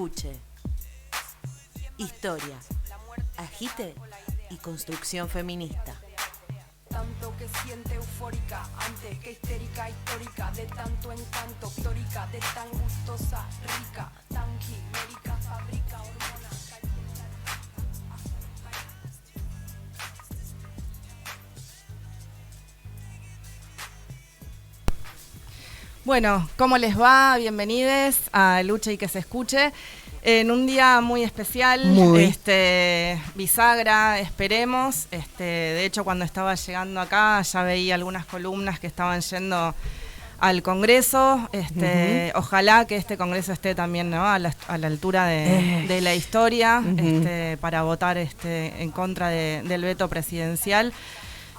escuche. Historia, agite y construcción feminista. Tanto que siente eufórica, antes que histérica, histórica, de tanto encanto, histórica, de tan gustosa, rica, tan quimérica, fabrica hormonas. Bueno, ¿cómo les va? Bienvenidos a Lucha y que se escuche. En un día muy especial, bisagra, esperemos. De hecho, cuando estaba llegando acá ya veía algunas columnas que estaban yendo al Congreso. Ojalá que este Congreso esté también, ¿no?, a la altura de la historia, para votar en contra del veto presidencial.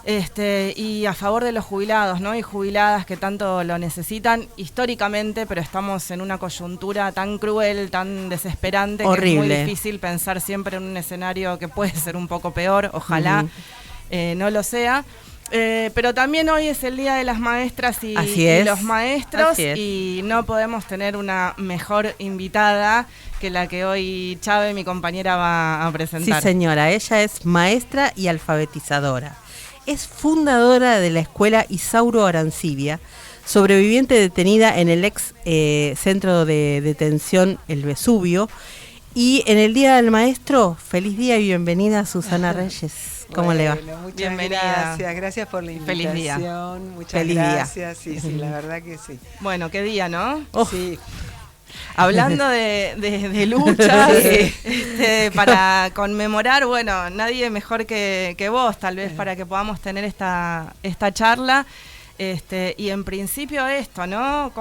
Y a favor de los jubilados, ¿no?, y jubiladas que tanto lo necesitan históricamente, pero estamos en una coyuntura tan cruel, tan desesperante, horrible, que es muy difícil pensar siempre en un escenario que puede ser un poco peor. Ojalá no lo sea. Pero también hoy es el Día de las Maestras y los Maestros, y no podemos tener una mejor invitada que la que hoy Chave, mi compañera, va a presentar. Sí, señora, ella es maestra y alfabetizadora. Es fundadora de la escuela Isauro Arancibia, sobreviviente detenida en el ex centro de detención El Vesubio. Y en el Día del Maestro, feliz día y bienvenida, Susana Reyes. ¿Cómo le va? Muchas bienvenida. Gracias por la invitación. Feliz día. Muchas feliz gracias. Día. Sí, la verdad que sí. Bueno, qué día, ¿no? Sí. Hablando de luchas, para conmemorar, bueno, nadie mejor que vos, tal vez, para que podamos tener esta charla. Y en principio esto, ¿no?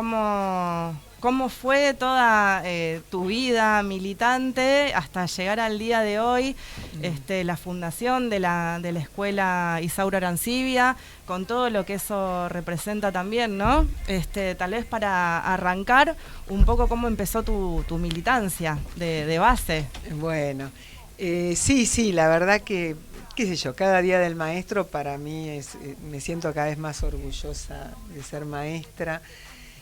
¿Cómo fue toda tu vida militante hasta llegar al día de hoy? La fundación de la escuela Isauro Arancibia, con todo lo que eso representa también, ¿no? Tal vez para arrancar un poco cómo empezó tu militancia de base. Bueno, sí, la verdad que, qué sé yo, cada Día del Maestro para mí me siento cada vez más orgullosa de ser maestra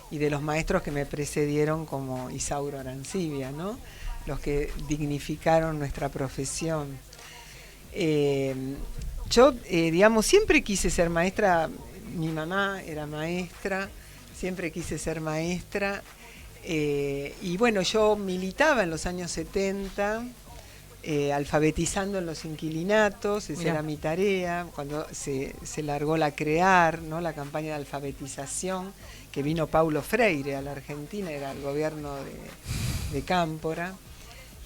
y de los maestros que me precedieron como Isauro Arancibia, ¿no? Los que dignificaron nuestra profesión. Yo, siempre quise ser maestra. Mi mamá era maestra, siempre quise ser maestra. Y bueno, yo militaba en los años 70, alfabetizando en los inquilinatos. Esa era mi tarea, cuando se largó la CREAR, ¿no?, la campaña de alfabetización, que vino Paulo Freire a la Argentina, era el gobierno de Cámpora,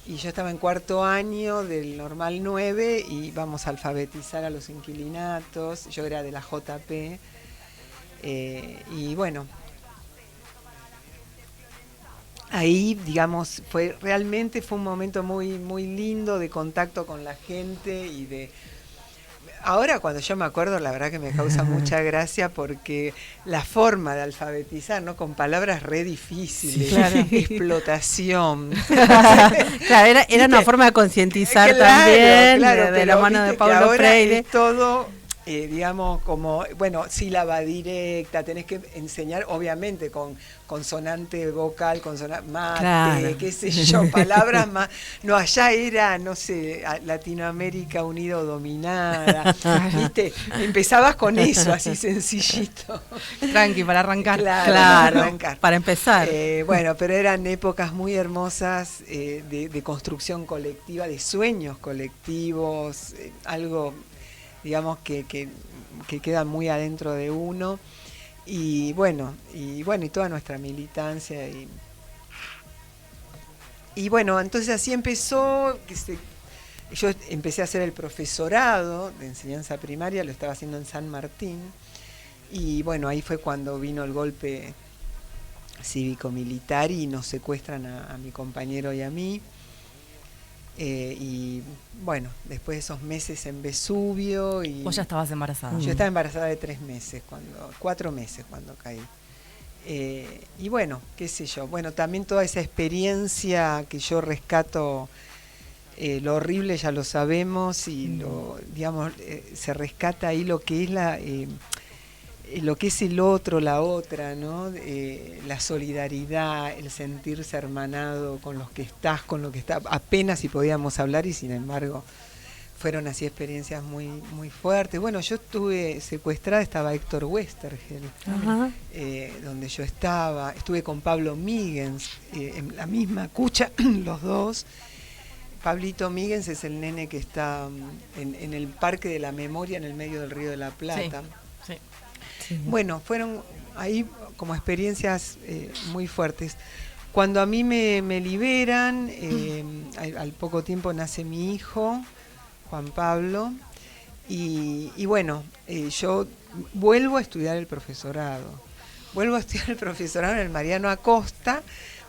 y yo estaba en cuarto año del Normal 9 y íbamos a alfabetizar a los inquilinatos. Yo era de la JP, y bueno, ahí, realmente fue un momento muy, muy lindo de contacto con la gente y de... Ahora cuando yo me acuerdo, la verdad que me causa mucha gracia porque la forma de alfabetizar, ¿no?, con palabras re difíciles, sí, claro. Explotación. Claro, era una forma de concientizar también, de la mano de Paulo Freire. Es todo, como, bueno, sílaba directa, tenés que enseñar, obviamente, con consonante vocal, consonante mate, claro, qué sé yo, palabras más. No, allá era, no sé, Latinoamérica unido dominada, ¿viste? Empezabas con eso, así sencillito. Tranqui, para arrancar. Claro, claro, arrancar. Para empezar. Bueno, pero eran épocas muy hermosas de construcción colectiva, de sueños colectivos, algo, digamos, que queda muy adentro de uno. Y bueno, y toda nuestra militancia. Y bueno, entonces así empezó. Yo empecé a hacer el profesorado de enseñanza primaria, lo estaba haciendo en San Martín. Y bueno, ahí fue cuando vino el golpe cívico-militar y nos secuestran a mi compañero y a mí. Y bueno, después de esos meses en Vesubio. ¿Vos ya estabas embarazada? Yo estaba embarazada de 4 meses cuando caí. Y bueno, qué sé yo. Bueno, también toda esa experiencia que yo rescato, lo horrible ya lo sabemos, y se rescata ahí lo que es lo que es el otro, la otra, ¿no? La solidaridad, el sentirse hermanado con los que estás, con lo que está, apenas si podíamos hablar y sin embargo fueron así experiencias muy, muy fuertes. Bueno, yo estuve secuestrada, estaba Héctor Westergel, donde yo estaba, estuve con Pablo Míguez, en la misma cucha, los dos. Pablito Míguez es el nene que está en el Parque de la Memoria, en el medio del Río de la Plata. Sí. Bueno, fueron ahí como experiencias muy fuertes. Cuando a mí me liberan, al poco tiempo nace mi hijo, Juan Pablo, y bueno, yo vuelvo a estudiar el profesorado. Vuelvo a estudiar el profesorado en el Mariano Acosta,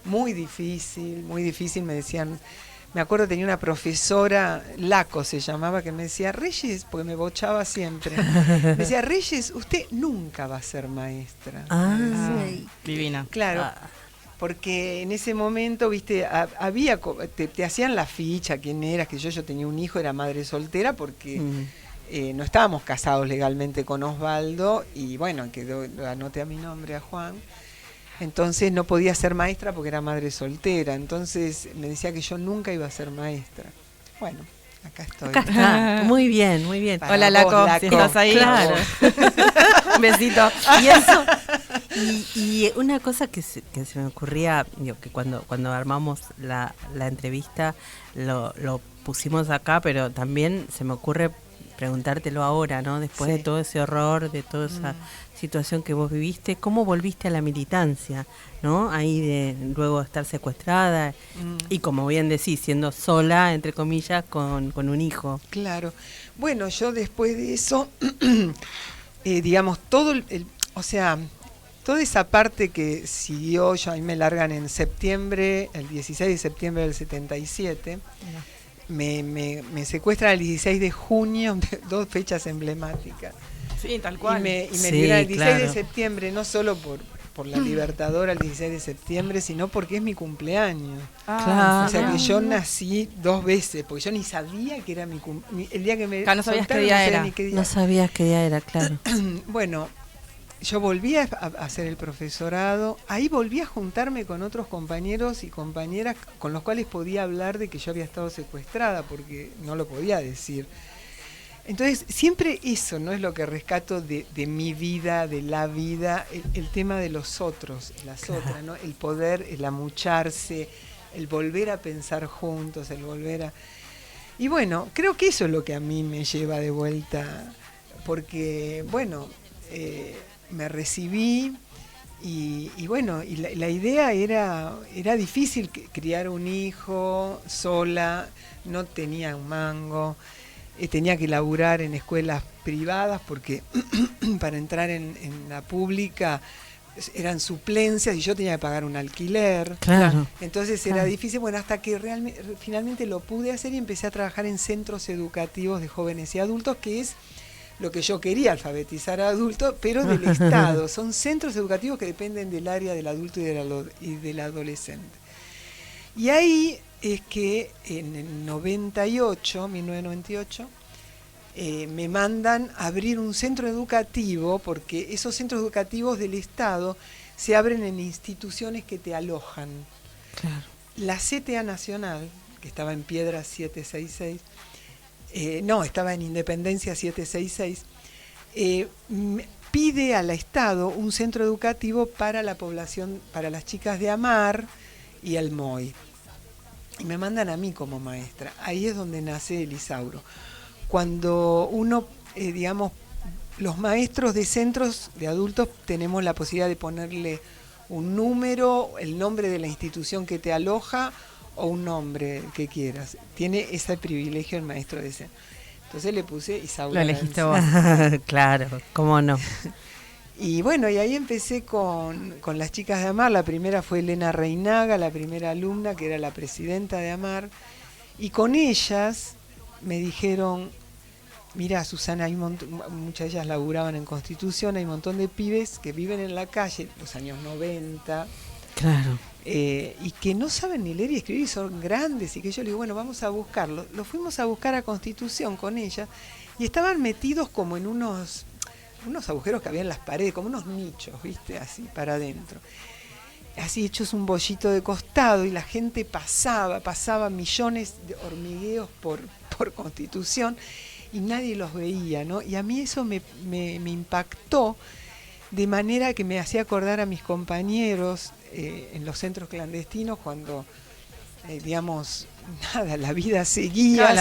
muy difícil, me decían... Me acuerdo, tenía una profesora, Laco se llamaba, que me decía, Reyes, porque me bochaba siempre, me decía, Reyes, usted nunca va a ser maestra. Divina. Claro, porque en ese momento, viste, había, te hacían la ficha, quién eras, que yo tenía un hijo, era madre soltera, porque no estábamos casados legalmente con Osvaldo, y bueno, lo anoté a mi nombre, a Juan. Entonces no podía ser maestra porque era madre soltera. Entonces me decía que yo nunca iba a ser maestra. Bueno, acá estoy. Acá está. Muy bien, muy bien. Hola, Laco, si estás ahí. Claro. Un besito. Y eso, y una cosa que se me ocurría, digo, que cuando armamos la entrevista lo pusimos acá, pero también se me ocurre preguntártelo ahora, ¿no? Después de todo ese horror, de toda esa situación que vos viviste, ¿cómo volviste a la militancia, ¿no? Ahí luego de estar secuestrada y, como bien decís, siendo sola, entre comillas, con un hijo. Claro. Bueno, yo después de eso, digamos, todo o sea, toda esa parte que siguió, ya ahí me largan en septiembre, el 16 de septiembre del 77, me secuestran el 16 de junio, dos fechas emblemáticas. Sí, tal cual. Y me liberan el 16 de septiembre, no solo por la Libertadora el 16 de septiembre, sino porque es mi cumpleaños. Claro. O sea que yo nací 2 veces, porque yo ni sabía que era el día que me no sabías soltaron, qué día no sabía era. ni qué día. No sabías qué día era, claro. Bueno, yo volví a hacer el profesorado, ahí volví a juntarme con otros compañeros y compañeras con los cuales podía hablar de que yo había estado secuestrada, porque no lo podía decir. Entonces, siempre eso, ¿no? Es lo que rescato de mi vida, de la vida, el tema de los otros, las otras, ¿no? El poder, el amucharse, el volver a pensar juntos, el volver a... Y bueno, creo que eso es lo que a mí me lleva de vuelta, porque, bueno, me recibí y bueno, y la idea era difícil criar un hijo sola, no tenía un mango. Tenía que laburar en escuelas privadas porque para entrar en la pública eran suplencias y yo tenía que pagar un alquiler. Claro. Entonces era difícil, bueno, hasta que finalmente lo pude hacer y empecé a trabajar en centros educativos de jóvenes y adultos, que es lo que yo quería, alfabetizar a adultos, pero del Estado. Son centros educativos que dependen del área del adulto y del adolescente. Y ahí es que en el 1998, me mandan a abrir un centro educativo, porque esos centros educativos del Estado se abren en instituciones que te alojan. Claro. La CTA Nacional, que estaba en Piedra 766, estaba en Independencia 766, pide al Estado un centro educativo para la población, para las chicas de Amar y el MOI. Y me mandan a mí como maestra. Ahí es donde nace el Isauro. Cuando uno, digamos, los maestros de centros de adultos tenemos la posibilidad de ponerle un número, el nombre de la institución que te aloja o un nombre que quieras. Tiene ese privilegio el maestro de centro. Entonces le puse Isauro. Lo elegiste vos. Claro, cómo no. Y bueno, y ahí empecé con las chicas de Amar. La primera fue Elena Reinaga, la primera alumna, que era la presidenta de Amar. Y con ellas me dijeron, mira, Susana, hay muchas de ellas laburaban en Constitución, hay un montón de pibes que viven en la calle, los años 90, Claro. Y que no saben ni leer y escribir, y son grandes, y que yo le digo, bueno, vamos a buscarlo. Lo fuimos a buscar a Constitución con ella, y estaban metidos como en unos unos agujeros que había en las paredes, como unos nichos, ¿viste? Así, para adentro. Así hechos un bollito de costado, y la gente pasaba millones de hormigueos por Constitución, y nadie los veía, ¿no? Y a mí eso me impactó, de manera que me hacía acordar a mis compañeros en los centros clandestinos, cuando, digamos, nada, la vida seguía,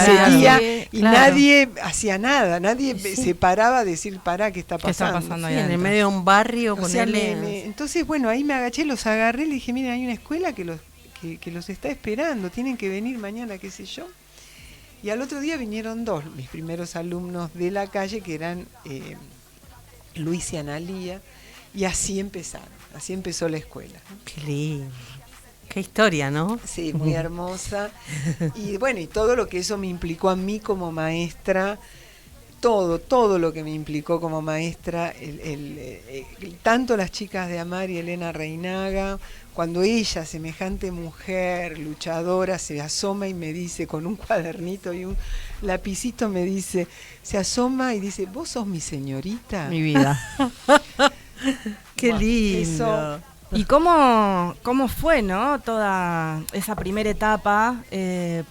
y nadie hacía nada, nadie se paraba a decir, pará, ¿qué está pasando? Sí, en el medio de un barrio, entonces, bueno, ahí me agaché, los agarré, le dije, miren, hay una escuela que los está esperando, tienen que venir mañana, qué sé yo. Y al otro día vinieron dos, mis primeros alumnos de la calle, que eran Luis y Analía, y así empezó la escuela. Qué lindo, qué historia, ¿no? Sí, muy hermosa. Y bueno, y todo lo que eso me implicó a mí como maestra, todo lo que me implicó como maestra, tanto las chicas de Amar y Elena Reinaga, cuando ella, semejante mujer, luchadora, se asoma y me dice, con un cuadernito y un lapicito, me dice, se asoma y dice, ¿vos sos mi señorita? Mi vida. Qué lindo. Eso. ¿Y cómo fue, no? Toda esa primera etapa,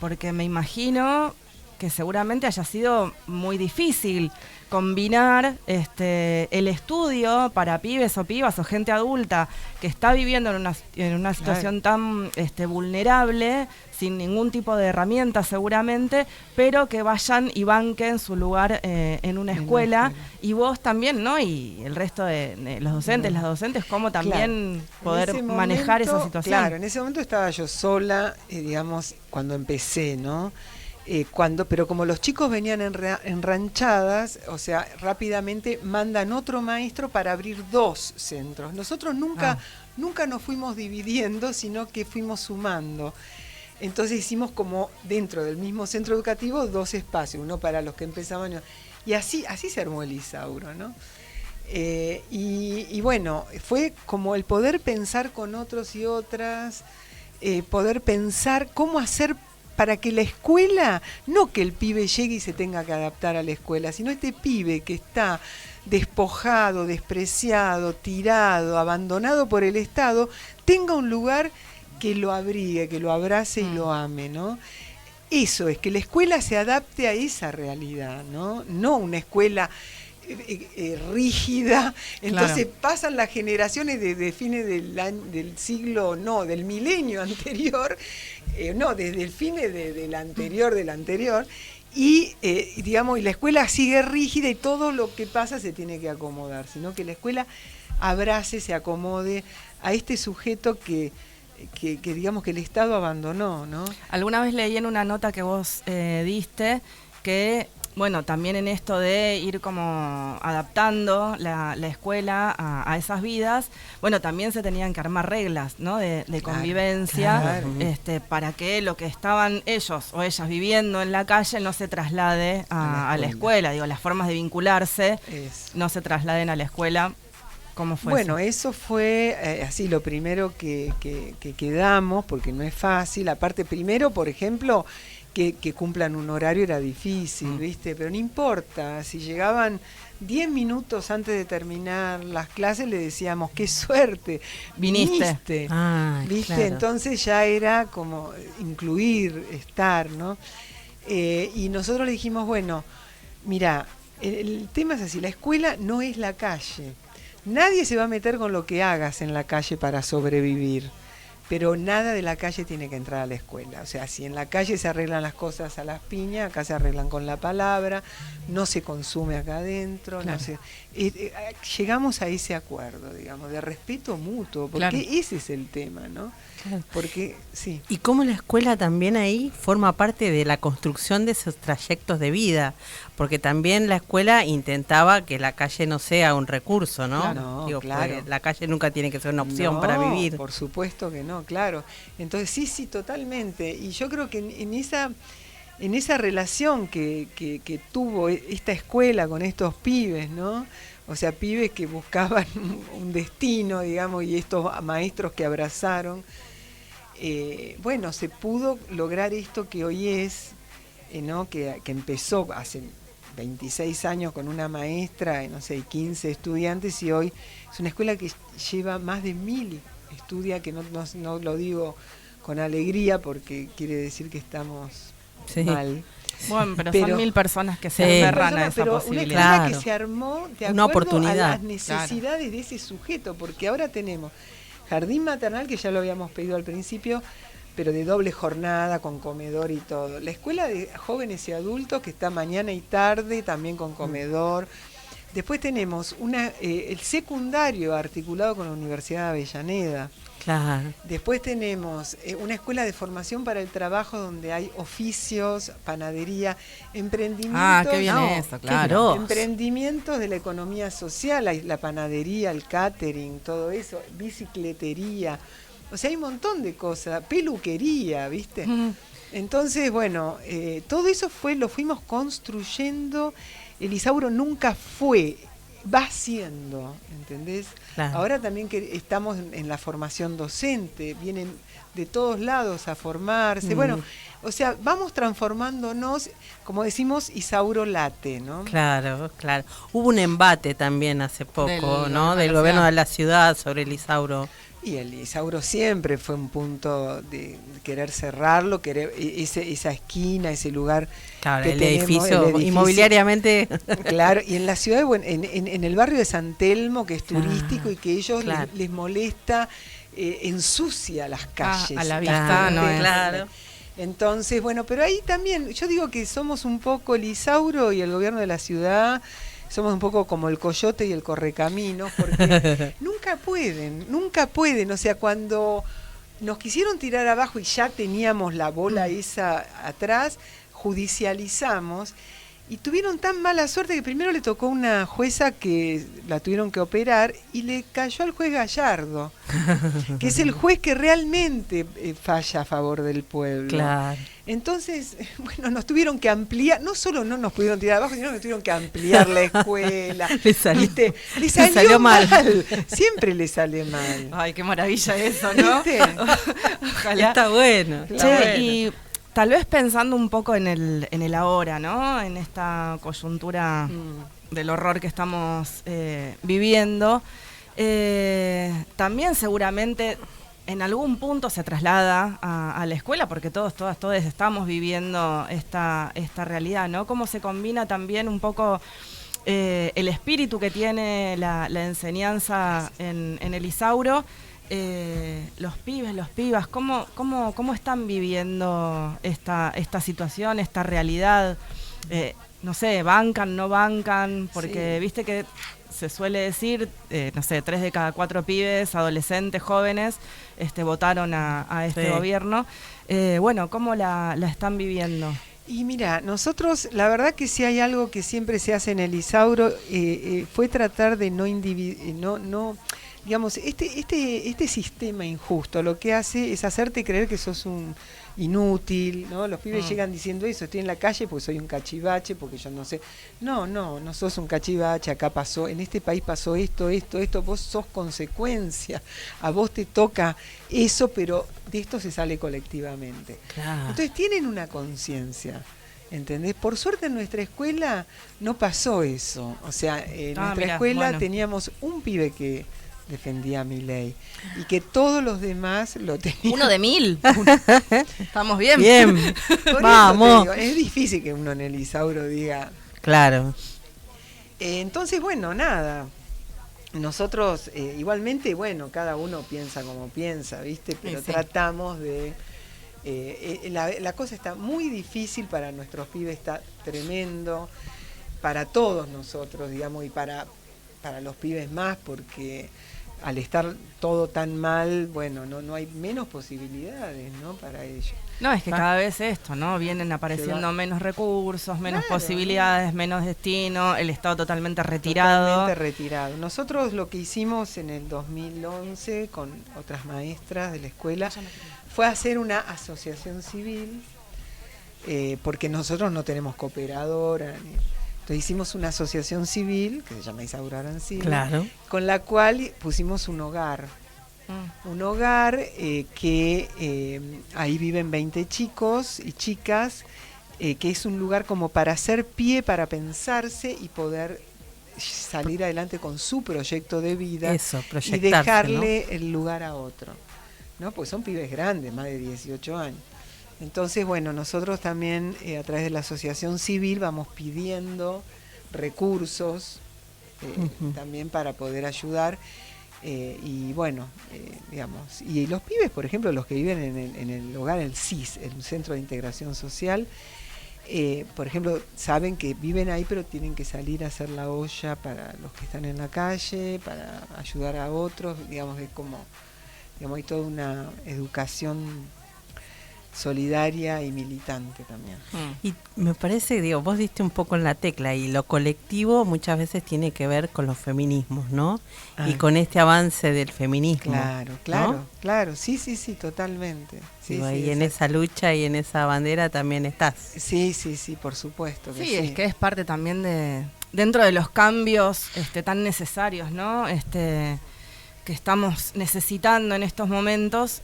porque me imagino que seguramente haya sido muy difícil combinar el estudio para pibes o pibas o gente adulta que está viviendo en una situación tan vulnerable, sin ningún tipo de herramienta seguramente, pero que vayan y banquen su lugar en una escuela, y vos también, ¿no? Y el resto de los docentes, las docentes, cómo también poder manejar esa situación. Claro, en ese momento estaba yo sola, digamos, cuando empecé, ¿no? Pero como los chicos venían en ranchadas, o sea, rápidamente mandan otro maestro para abrir 2 centros. Nosotros nunca nos fuimos dividiendo, sino que fuimos sumando. Entonces hicimos como dentro del mismo centro educativo 2 espacios, uno para los que empezaban, y así se armó el Isauro, ¿no? Y bueno, fue como el poder pensar con otros y otras, poder pensar cómo hacer para que la escuela, no que el pibe llegue y se tenga que adaptar a la escuela, sino este pibe que está despojado, despreciado, tirado, abandonado por el Estado, tenga un lugar que lo abrigue, que lo abrace y lo ame, ¿no? Eso es, que la escuela se adapte a esa realidad, ¿no? No una escuela rígida. Entonces pasan las generaciones de fines del siglo, no, del milenio anterior, desde el fin del anterior, y digamos, y la escuela sigue rígida y todo lo que pasa se tiene que acomodar, sino que la escuela abrace, se acomode a este sujeto que digamos que el Estado abandonó, ¿no? Alguna vez leí en una nota que vos diste que, bueno, también en esto de ir como adaptando la escuela a esas vidas, bueno, también se tenían que armar reglas, ¿no? De convivencia, para que lo que estaban ellos o ellas viviendo en la calle no se traslade a la escuela. Digo, las formas de vincularse no se trasladen a la escuela. ¿Cómo fue Bueno, eso fue así lo primero que quedamos, porque no es fácil. Aparte, primero, por ejemplo, que cumplan un horario era difícil, ¿viste? Pero no importa, si llegaban 10 minutos antes de terminar las clases, le decíamos, qué suerte, viniste. ¿Viste? Claro. Entonces ya era como incluir, estar, ¿no? Y nosotros le dijimos, bueno, mira, el tema es así, la escuela no es la calle. Nadie se va a meter con lo que hagas en la calle para sobrevivir, pero nada de la calle tiene que entrar a la escuela. O sea, si en la calle se arreglan las cosas a las piñas, acá se arreglan con la palabra, no se consume acá adentro. Claro. Llegamos a ese acuerdo, digamos, de respeto mutuo, porque ese es el tema, ¿no? Claro. Porque, sí. Y cómo la escuela también ahí forma parte de la construcción de esos trayectos de vida, porque también la escuela intentaba que la calle no sea un recurso, ¿no? Claro, Digo, claro. La calle nunca tiene que ser una opción para vivir. Por supuesto que no, claro. Entonces sí, totalmente. Y yo creo que en esa relación que tuvo esta escuela con estos pibes, ¿no? O sea, pibes que buscaban un destino, digamos, y estos maestros que abrazaron. Bueno, se pudo lograr esto que hoy es, ¿no? Que empezó hace 26 años con una maestra, no sé, 15 estudiantes, y hoy es una escuela que lleva más de 1000 estudiantes, que no lo digo con alegría porque quiere decir que estamos mal. Bueno, pero son 1000 personas que se Sí. aferran a esa Pero posibilidad. una escuela Claro. que se armó de Una acuerdo oportunidad. a las necesidades de ese sujeto, porque ahora tenemos jardín maternal, que ya lo habíamos pedido al principio, pero de doble jornada, con comedor y todo. La escuela de jóvenes y adultos, que está mañana y tarde, también con comedor. Después tenemos el secundario articulado con la Universidad de Avellaneda. Claro. Después tenemos una escuela de formación para el trabajo donde hay oficios, panadería, emprendimientos. Ah, qué bien No, eso, qué claro. grosso. Emprendimientos de la economía social, hay la panadería, el catering, todo eso, bicicletería. O sea, hay un montón de cosas, peluquería, ¿viste? Entonces, bueno, todo eso lo fuimos construyendo. El Isauro nunca fue, va siendo, ¿entendés? Claro. Ahora también que estamos en la formación docente, vienen de todos lados a formarse. Bueno, o sea, vamos transformándonos, como decimos, Isauro late, ¿no? Claro, claro. Hubo un embate también hace poco, ¿no? Del de la gobierno ciudad. de la ciudad sobre el Isauro. Y el Isauro siempre fue un punto de querer cerrarlo, querer esa esquina, ese lugar. Claro, que el tenemos, edificio inmobiliariamente. Claro, y en la ciudad, bueno, en el barrio de San Telmo, que es turístico y que ellos claro. les molesta, ensucia las calles. a la vista, Claro, no es. claro. Entonces, bueno, pero ahí también, yo digo que somos un poco el Isauro y el gobierno de la ciudad, somos un poco como el coyote y el correcaminos, porque nunca pueden, o sea, cuando nos quisieron tirar abajo y ya teníamos la bola esa atrás, judicializamos, y tuvieron tan mala suerte que primero le tocó una jueza que la tuvieron que operar y le cayó al juez Gallardo, que es el juez que realmente falla a favor del pueblo. Claro. Entonces, bueno, nos tuvieron que ampliar, no solo no nos pudieron tirar abajo, sino que tuvieron que ampliar la escuela. Le salió- ¿Viste? le salió mal. Siempre le sale mal. Ay, qué maravilla eso, ¿no? ¿Viste? Ojalá. Está bueno. Che, está bueno. y tal vez pensando un poco en el ahora, ¿no? En esta coyuntura del horror que estamos viviendo, también seguramente en algún punto se traslada a la escuela, porque todos estamos viviendo esta realidad, ¿no? Cómo se combina también un poco el espíritu que tiene la enseñanza en el Isauro. Los pibes, las pibas, ¿cómo están viviendo esta situación, esta realidad? No sé, bancan, no bancan, porque Sí. viste que se suele decir, no sé, 3 de cada 4 pibes, adolescentes, jóvenes, votaron a este Sí. gobierno. Bueno, ¿cómo la están viviendo? Y mira, nosotros, la verdad que si hay algo que siempre se hace en el Isauro, fue tratar de no digamos, este sistema injusto lo que hace es hacerte creer que sos un inútil, ¿no? Los pibes llegan diciendo eso, estoy en la calle porque soy un cachivache, porque yo no sé. No sos un cachivache, acá pasó, en este país pasó esto, vos sos consecuencia, a vos te toca eso, pero de esto se sale colectivamente. Claro. Entonces tienen una conciencia, ¿entendés? Por suerte en nuestra escuela no pasó eso. O sea, en nuestra mirá, escuela bueno. teníamos un pibe que defendía a Milei y que todos los demás lo tenían. 1 de 1000. Estamos bien. Bien. Por eso te Vamos. digo, es difícil que uno en el Isauro diga. Claro. Entonces, bueno, nada. Nosotros, igualmente, bueno, cada uno piensa como piensa, ¿viste? Pero Sí, sí. tratamos de... la cosa está muy difícil para nuestros pibes, está tremendo, para todos nosotros, digamos, y para los pibes más, porque al estar todo tan mal, bueno, no hay menos posibilidades, ¿no? Para ellos. No, es que cada vez esto, ¿no? Vienen apareciendo menos recursos, menos Claro, posibilidades, menos destino, el Estado totalmente retirado. Totalmente retirado. Nosotros lo que hicimos en el 2011 con otras maestras de la escuela fue hacer una asociación civil, porque nosotros no tenemos cooperadora. Entonces hicimos una asociación civil, que se llama Isauro Arancibia, Claro. con la cual pusimos un hogar. Un hogar que ahí viven 20 chicos y chicas que es un lugar como para hacer pie, para pensarse y poder salir adelante con su proyecto de vida. Eso, y proyectarse, dejarle ¿no? el lugar a otro, ¿no? Pues son pibes grandes, más de 18 años. Entonces, bueno, nosotros también a través de la asociación civil vamos pidiendo recursos también para poder ayudar. Y bueno, digamos, y los pibes, por ejemplo, los que viven en el hogar, el CIS, el Centro de Integración Social, por ejemplo, saben que viven ahí, pero tienen que salir a hacer la olla para los que están en la calle, para ayudar a otros, digamos, es como, digamos, hay toda una educación solidaria y militante también. Y me parece, digo, vos diste un poco en la tecla y lo colectivo muchas veces tiene que ver con los feminismos, ¿no? Y con este avance del feminismo. Claro, claro, sí, totalmente. Sí, digo, sí, y en esa lucha y en esa bandera también estás. Sí, por supuesto. Que sí, es que es parte también de, dentro de los cambios tan necesarios, ¿no? Que estamos necesitando en estos momentos.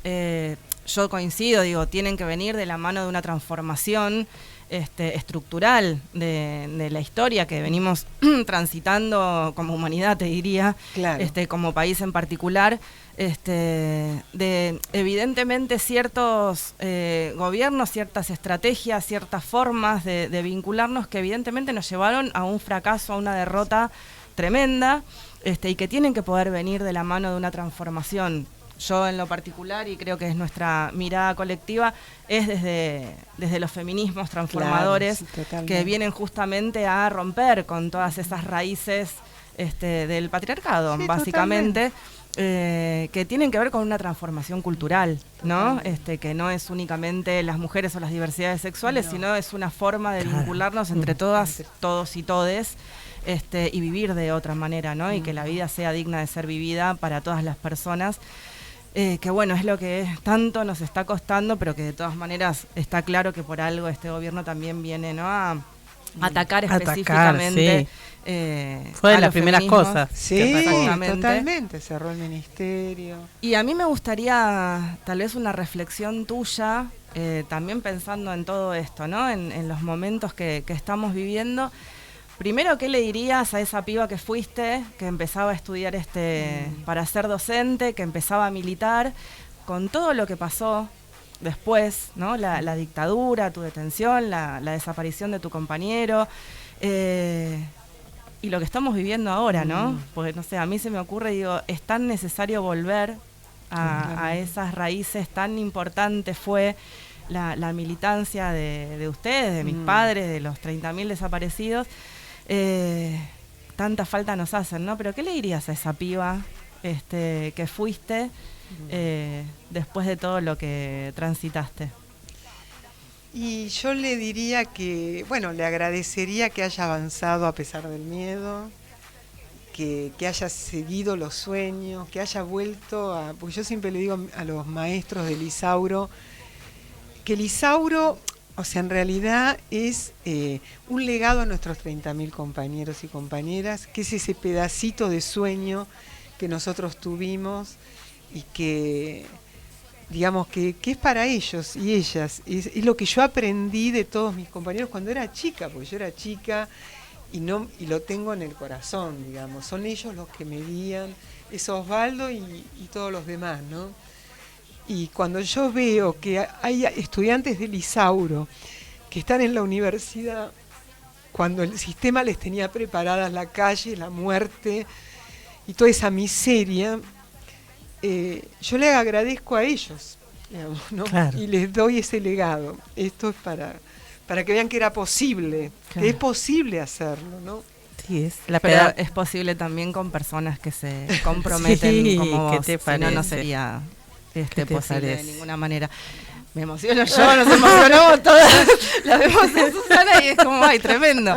Yo coincido, digo, tienen que venir de la mano de una transformación estructural de la historia que venimos transitando como humanidad, te diría, claro. Como país en particular, de evidentemente ciertos gobiernos, ciertas estrategias, ciertas formas de vincularnos que evidentemente nos llevaron a un fracaso, a una derrota tremenda, y que tienen que poder venir de la mano de una transformación. Yo en lo particular, y creo que es nuestra mirada colectiva, es desde los feminismos transformadores, claro, sí, que vienen justamente a romper con todas esas raíces del patriarcado, sí, básicamente, que tienen que ver con una transformación cultural, ¿no? Que no es únicamente las mujeres o las diversidades sexuales, sino es una forma de vincularnos entre todas, todos y todes, y vivir de otra manera, ¿no? Y que la vida sea digna de ser vivida para todas las personas. Que bueno, es lo que tanto nos está costando, pero que de todas maneras está claro que por algo este gobierno también viene, ¿no? A atacar específicamente. Sí. Fue de las primeras cosas. Sí, totalmente. Cerró el ministerio. Y a mí me gustaría tal vez una reflexión tuya, también pensando en todo esto, ¿no? En los momentos que estamos viviendo. Primero, ¿qué le dirías a esa piba que fuiste, que empezaba a estudiar para ser docente, que empezaba a militar, con todo lo que pasó después, ¿no? La dictadura, tu detención, la desaparición de tu compañero, y lo que estamos viviendo ahora, ¿no? Porque, no sé, a mí se me ocurre, digo, es tan necesario volver a esas raíces, tan importante fue la militancia de ustedes, de mis padres, de los 30.000 desaparecidos. Tanta falta nos hacen, ¿no? Pero ¿qué le dirías a esa piba que fuiste después de todo lo que transitaste? Y yo le diría que, bueno, le agradecería que haya avanzado a pesar del miedo, que haya seguido los sueños, que haya vuelto a... Porque yo siempre le digo a los maestros del Isauro, que el Isauro... O sea, en realidad es un legado a nuestros 30.000 compañeros y compañeras, que es ese pedacito de sueño que nosotros tuvimos y que, digamos, que es para ellos y ellas. Es lo que yo aprendí de todos mis compañeros cuando era chica, porque yo era chica y lo tengo en el corazón, digamos. Son ellos los que me guían, es Osvaldo y todos los demás, ¿no? Y cuando yo veo que hay estudiantes del Isauro que están en la universidad, cuando el sistema les tenía preparadas la calle, la muerte y toda esa miseria, yo les agradezco a ellos, digamos, ¿no? Claro. Y les doy ese legado. Esto es para que vean que era posible, claro, que es posible hacerlo, ¿no? Sí, pero es posible también con personas que se comprometen, sí, como vos, si no sería... posible de ninguna manera. Me emociono yo, nos emocionamos todas, la vemos en Susana y es como, ay, tremendo.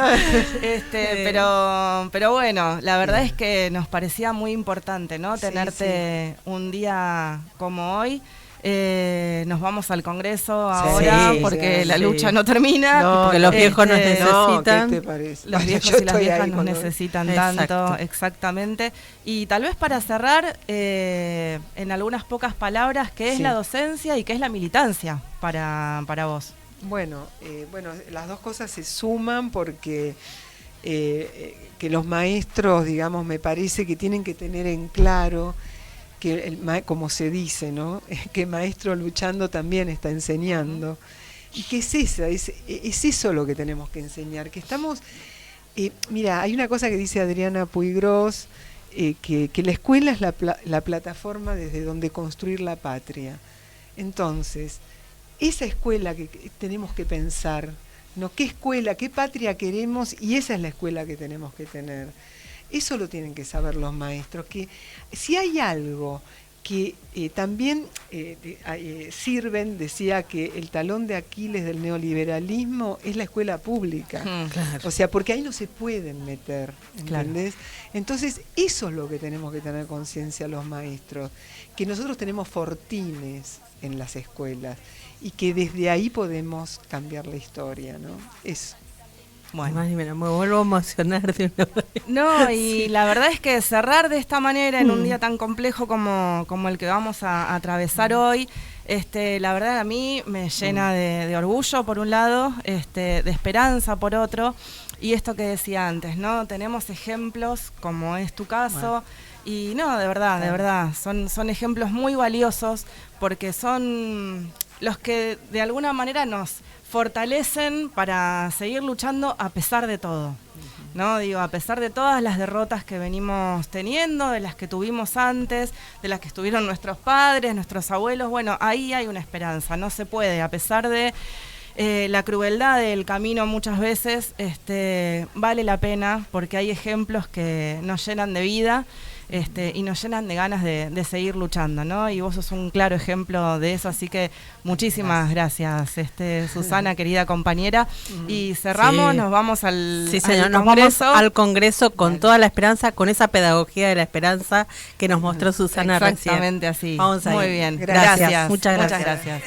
Pero bueno, la verdad es que nos parecía muy importante, ¿no? Tenerte un día como hoy. Nos vamos al Congreso ahora porque la lucha no termina. No, porque los viejos nos necesitan. ¿Qué te parece? Los viejos y las viejas nos necesitan tanto, exactamente. Y tal vez para cerrar, en algunas pocas palabras, ¿qué es la docencia y qué es la militancia para vos? Bueno, las dos cosas se suman porque que los maestros, digamos, me parece que tienen que tener en claro que, como se dice, ¿no? Que maestro luchando también está enseñando. Y que es eso lo que tenemos que enseñar, que estamos... mira, hay una cosa que dice Adriana Puigros, que la escuela es la plataforma desde donde construir la patria. Entonces, esa escuela que tenemos que pensar, ¿no? ¿Qué escuela, qué patria queremos? Y esa es la escuela que tenemos que tener. Eso lo tienen que saber los maestros, que si hay algo que también sirven, decía que el talón de Aquiles del neoliberalismo es la escuela pública. Claro. O sea, porque ahí no se pueden meter, ¿entendés? Claro. Entonces, eso es lo que tenemos que tener conciencia los maestros, que nosotros tenemos fortines en las escuelas y que desde ahí podemos cambiar la historia, ¿no? Eso. Bueno, me vuelvo a emocionar de una manera. No, y la verdad es que cerrar de esta manera en un día tan complejo como el que vamos a atravesar hoy, la verdad a mí me llena de orgullo por un lado, de esperanza por otro, y esto que decía antes, ¿no? Tenemos ejemplos como es tu caso, y no, de verdad, son ejemplos muy valiosos porque son los que de alguna manera nos fortalecen para seguir luchando a pesar de todo, ¿no? Digo, a pesar de todas las derrotas que venimos teniendo, de las que tuvimos antes, de las que estuvieron nuestros padres, nuestros abuelos, bueno, ahí hay una esperanza, no se puede, a pesar de la crueldad del camino muchas veces, vale la pena porque hay ejemplos que nos llenan de vida. Y nos llenan de ganas de seguir luchando, ¿no? Y vos sos un claro ejemplo de eso, así que muchísimas gracias, Susana, querida compañera. Y cerramos, nos vamos al señor, nos Congreso. Vamos al Congreso con toda la esperanza, con esa pedagogía de la esperanza que nos mostró Susana recién. Exactamente así. Vamos a ir. Muy bien, gracias. Muchas gracias. Muchas gracias.